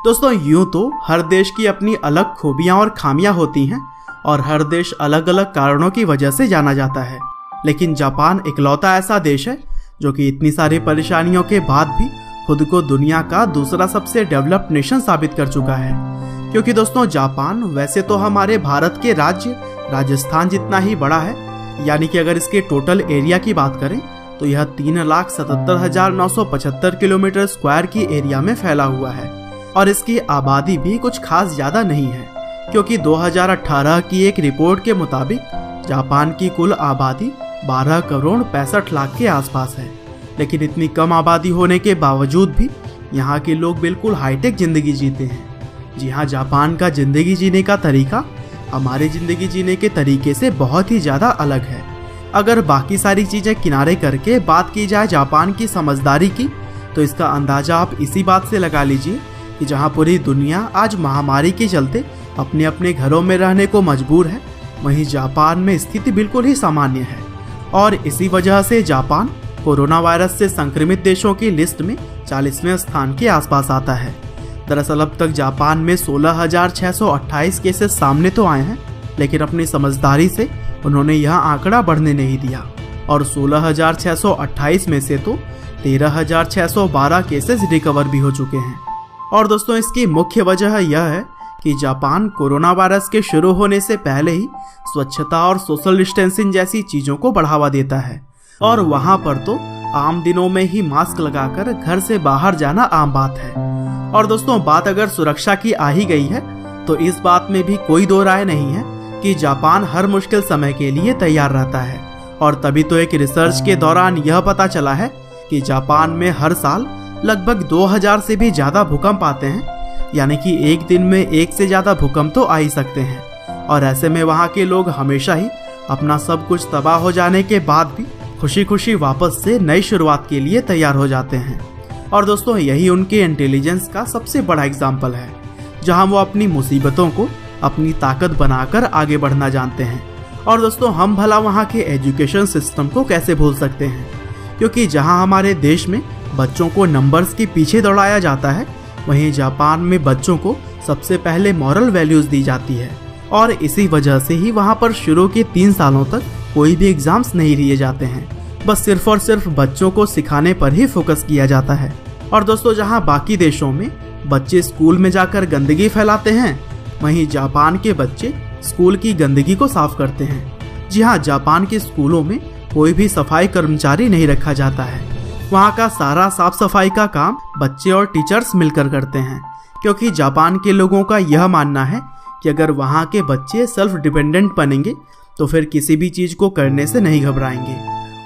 दोस्तों यूं तो हर देश की अपनी अलग खूबियां और खामियां होती हैं और हर देश अलग अलग कारणों की वजह से जाना जाता है, लेकिन जापान इकलौता ऐसा देश है जो कि इतनी सारी परेशानियों के बाद भी खुद को दुनिया का दूसरा सबसे डेवलप्ड नेशन साबित कर चुका है। क्योंकि दोस्तों जापान वैसे तो हमारे भारत के राज्य राजस्थान जितना ही बड़ा है, यानी कि अगर इसके टोटल एरिया की बात करें तो यह 3,77,975 किलोमीटर स्क्वायर की एरिया में फैला हुआ है और इसकी आबादी भी कुछ खास ज़्यादा नहीं है, क्योंकि 2018 की एक रिपोर्ट के मुताबिक जापान की कुल आबादी 12 करोड़ 65 लाख के आसपास है। लेकिन इतनी कम आबादी होने के बावजूद भी यहाँ के लोग बिल्कुल हाईटेक जिंदगी जीते हैं। जी हाँ, जापान का जिंदगी जीने का तरीका हमारे जिंदगी जीने के तरीके से बहुत ही ज़्यादा अलग है। अगर बाकी सारी चीज़ें किनारे करके बात की जाए जापान की समझदारी की, तो इसका अंदाज़ा आप इसी बात से लगा लीजिए कि जहाँ पूरी दुनिया आज महामारी के चलते अपने अपने घरों में रहने को मजबूर है, वहीं जापान में स्थिति बिल्कुल ही सामान्य है। और इसी वजह से जापान कोरोना वायरस से संक्रमित देशों की लिस्ट में 40वें स्थान के आसपास आता है। दरअसल अब तक जापान में 16,628 केसेस सामने तो आए हैं, लेकिन अपनी समझदारी से उन्होंने यह आंकड़ा बढ़ने नहीं दिया और 16,628 में से तो 13,612 केसेस रिकवर भी हो चुके हैं। और दोस्तों इसकी मुख्य वजह यह है कि जापान कोरोना वायरस के शुरू होने से पहले ही स्वच्छता और सोशल डिस्टेंसिंग जैसी चीज़ों को बढ़ावा देता है और वहाँ पर तो आम दिनों में ही मास्क लगाकर घर से बाहर जाना आम बात है। और दोस्तों बात अगर सुरक्षा की आ ही गई है तो इस बात में भी कोई दो राय नहीं है कि जापान हर मुश्किल समय के लिए तैयार रहता है। और तभी तो एक रिसर्च के दौरान यह पता चला है कि जापान में हर साल लगभग 2000 से भी ज़्यादा भूकंप आते हैं, यानी कि एक दिन में एक से ज़्यादा भूकंप तो आ ही सकते हैं। और ऐसे में वहाँ के लोग हमेशा ही अपना सब कुछ तबाह हो जाने के बाद भी खुशी खुशी वापस से नई शुरुआत के लिए तैयार हो जाते हैं। और दोस्तों यही उनके इंटेलिजेंस का सबसे बड़ा एग्जाम्पल है, जहाँ वो अपनी मुसीबतों को अपनी ताकत बनाकर आगे बढ़ना जानते हैं। और दोस्तों हम भला वहाँ के एजुकेशन सिस्टम को कैसे भूल सकते हैं, क्योंकि जहाँ हमारे देश में बच्चों को नंबर्स के पीछे दौड़ाया जाता है, वहीं जापान में बच्चों को सबसे पहले मॉरल वैल्यूज दी जाती है। और इसी वजह से ही वहाँ पर शुरू के 3 सालों तक कोई भी एग्जाम्स नहीं लिए जाते हैं, बस सिर्फ और सिर्फ बच्चों को सिखाने पर ही फोकस किया जाता है। और दोस्तों जहाँ बाकी देशों में बच्चे स्कूल में जाकर गंदगी फैलाते हैं, वहीं जापान के बच्चे स्कूल की गंदगी को साफ करते हैं। जी हाँ, जापान के स्कूलों में कोई भी सफाई कर्मचारी नहीं रखा जाता है। वहाँ का सारा साफ सफाई का काम बच्चे और टीचर्स मिलकर करते हैं, क्योंकि जापान के लोगों का यह मानना है कि अगर वहाँ के बच्चे सेल्फ डिपेंडेंट बनेंगे तो फिर किसी भी चीज़ को करने से नहीं घबराएंगे।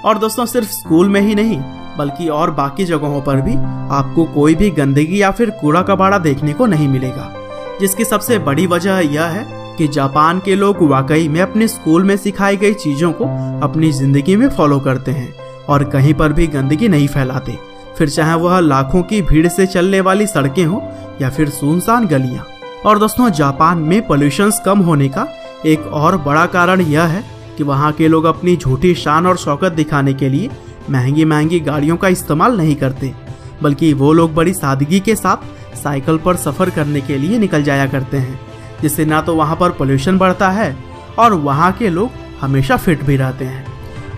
और दोस्तों सिर्फ स्कूल में ही नहीं बल्कि और बाकी जगहों पर भी आपको कोई भी गंदगी या फिर कूड़ा कबाड़ा देखने को नहीं मिलेगा, जिसकी सबसे बड़ी वजह यह है कि जापान के लोग वाकई में अपने स्कूल में सिखाई गई चीज़ों को अपनी ज़िंदगी में फॉलो करते हैं और कहीं पर भी गंदगी नहीं फैलाते, फिर चाहे वह लाखों की भीड़ से चलने वाली सड़कें हों या फिर सुनसान गलियाँ। और दोस्तों जापान में पोल्यूशंस कम होने का एक और बड़ा कारण यह है कि वहाँ के लोग अपनी झूठी शान और शौकत दिखाने के लिए महंगी महंगी गाड़ियों का इस्तेमाल नहीं करते, बल्कि वो लोग बड़ी सादगी के साथ साइकिल पर सफ़र करने के लिए निकल जाया करते हैं, जिससे ना तो वहाँ पर पोल्यूशन बढ़ता है और वहाँ के लोग हमेशा फिट भी रहते हैं।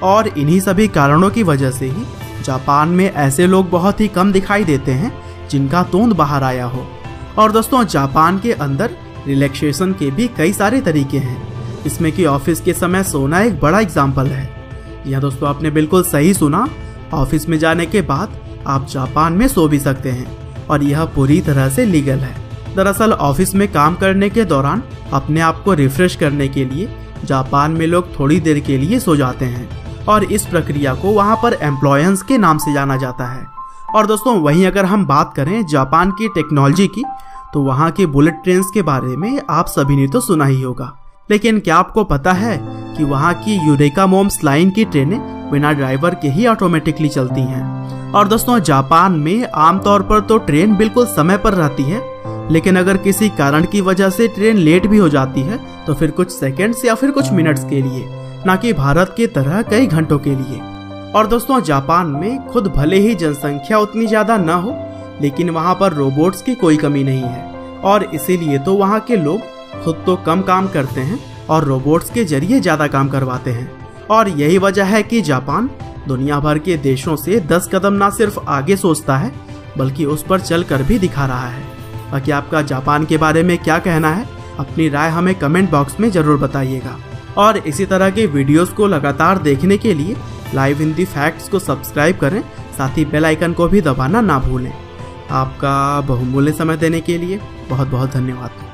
और इन्हीं सभी कारणों की वजह से ही जापान में ऐसे लोग बहुत ही कम दिखाई देते हैं जिनका तोंद बाहर आया हो। और दोस्तों जापान के अंदर रिलैक्सेशन के भी कई सारे तरीके हैं, इसमें कि ऑफिस के समय सोना एक बड़ा एग्जाम्पल है। यह दोस्तों आपने बिल्कुल सही सुना, ऑफिस में जाने के बाद आप जापान में सो भी सकते हैं और यह पूरी तरह से लीगल है। दरअसल ऑफिस में काम करने के दौरान अपने आप को रिफ्रेश करने के लिए जापान में लोग थोड़ी देर के लिए सो जाते हैं और इस प्रक्रिया को वहाँ पर एम्प्लॉयंस के नाम से जाना जाता है। और दोस्तों वहीं अगर हम बात करें जापान की टेक्नोलॉजी की, तो वहाँ के बुलेट ट्रेन्स के बारे में आप सभी ने तो सुना ही होगा, लेकिन क्या आपको पता है कि वहाँ की यूरेका मोम्स लाइन की ट्रेनें बिना ड्राइवर के ही ऑटोमेटिकली चलती हैं। और दोस्तों जापान में आमतौर पर तो ट्रेन बिल्कुल समय पर रहती है, लेकिन अगर किसी कारण की वजह से ट्रेन लेट भी हो जाती है तो फिर कुछ सेकेंड्स या फिर कुछ मिनट्स के लिए, ना कि भारत की तरह कई घंटों के लिए। और दोस्तों जापान में खुद भले ही जनसंख्या उतनी ज़्यादा न हो, लेकिन वहाँ पर रोबोट्स की कोई कमी नहीं है और इसीलिए तो वहाँ के लोग खुद तो कम काम करते हैं और रोबोट्स के जरिए ज़्यादा काम करवाते हैं। और यही वजह है कि जापान दुनिया भर के देशों से 10 कदम ना सिर्फ आगे सोचता है बल्कि उस पर चल कर भी दिखा रहा है। बाकी आपका जापान के बारे में क्या कहना है, अपनी राय हमें कमेंट बॉक्स में ज़रूर बताइएगा। और इसी तरह के वीडियोस को लगातार देखने के लिए लाइव हिंदी फैक्ट्स को सब्सक्राइब करें, साथ ही बेल आइकन को भी दबाना ना भूलें। आपका बहुमूल्य समय देने के लिए बहुत बहुत धन्यवाद।